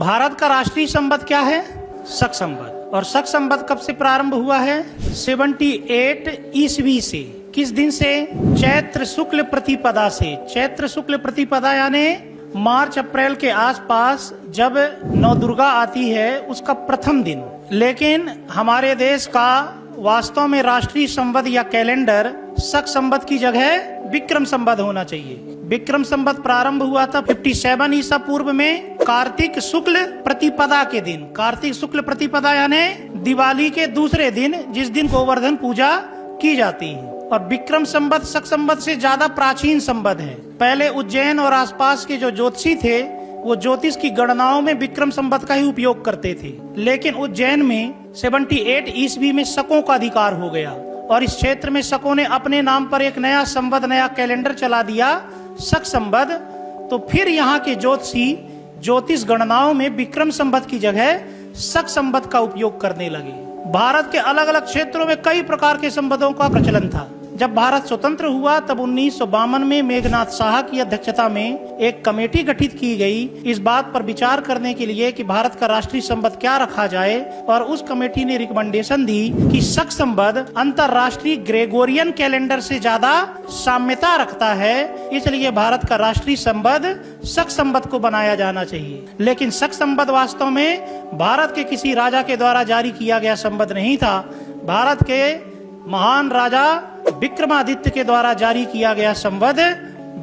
भारत का राष्ट्रीय संवत क्या है? शक संवत। और शक संवत कब से प्रारंभ हुआ है? 78 ईस्वी से। किस दिन से? चैत्र शुक्ल प्रतिपदा से। चैत्र शुक्ल प्रतिपदा यानी मार्च अप्रैल के आसपास जब नवदुर्गा आती है उसका प्रथम दिन। लेकिन हमारे देश का वास्तव में राष्ट्रीय संवत या कैलेंडर शक संवत की जगह विक्रम संवत होना चाहिए। विक्रम संवत प्रारंभ हुआ था 57 ईसा पूर्व में कार्तिक शुक्ल प्रतिपदा के दिन। कार्तिक शुक्ल प्रतिपदा यानी दिवाली के दूसरे दिन, जिस दिन गोवर्धन पूजा की जाती है। और विक्रम संवत शक संवत से ज्यादा प्राचीन संवत है। पहले उज्जैन और आसपास के जो ज्योतिषी थे वो ज्योतिष की गणनाओं में विक्रम संवत का ही उपयोग करते थे। लेकिन उज्जैन में 78 ईस्वी में शकों का अधिकार हो गया और इस क्षेत्र में शकों ने अपने नाम पर एक नया संवत, नया कैलेंडर चला दिया, शक संवत। तो फिर यहाँ के ज्योतिषी ज्योतिष गणनाओं में विक्रम संवत की जगह शक संवत का उपयोग करने लगे। भारत के अलग अलग क्षेत्रों में कई प्रकार के संवतों का प्रचलन था। जब भारत स्वतंत्र हुआ तब 1952 में मेघनाथ शाह की अध्यक्षता में एक कमेटी गठित की गई इस बात पर विचार करने के लिए कि भारत का राष्ट्रीय संवत क्या रखा जाए। और उस कमेटी ने रिकमेंडेशन दी कि शक संवत अंतरराष्ट्रीय ग्रेगोरियन कैलेंडर से ज्यादा साम्यता रखता है, इसलिए भारत का राष्ट्रीय संवत शक संवत को बनाया जाना चाहिए। लेकिन शक संवत वास्तव में भारत के किसी राजा के द्वारा जारी किया गया संवत नहीं था। भारत के महान राजा विक्रमादित्य के द्वारा जारी किया गया संवत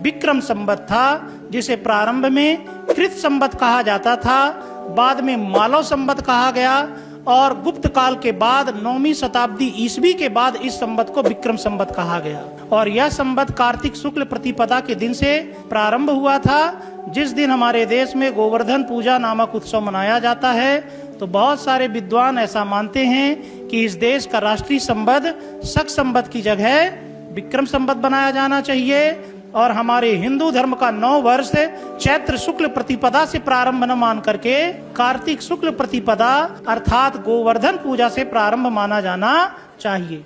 विक्रम संवत था, जिसे प्रारंभ में कृत संवत कहा जाता था, बाद में मालव संवत कहा गया और गुप्त काल के बाद 9वीं शताब्दी ईस्वी के बाद इस संवत को विक्रम संवत कहा गया। और यह संवत कार्तिक शुक्ल प्रतिपदा के दिन से प्रारंभ हुआ था, जिस दिन हमारे देश में गोवर्धन पूजा नामक उत्सव मनाया जाता है। तो बहुत सारे विद्वान ऐसा मानते हैं कि इस देश का राष्ट्रीय संवत शक संवत की जगह विक्रम संवत बनाया जाना चाहिए और हमारे हिंदू धर्म का 9 वर्ष चैत्र शुक्ल प्रतिपदा से प्रारंभ न मान करके कार्तिक शुक्ल प्रतिपदा अर्थात गोवर्धन पूजा से प्रारंभ माना जाना चाहिए।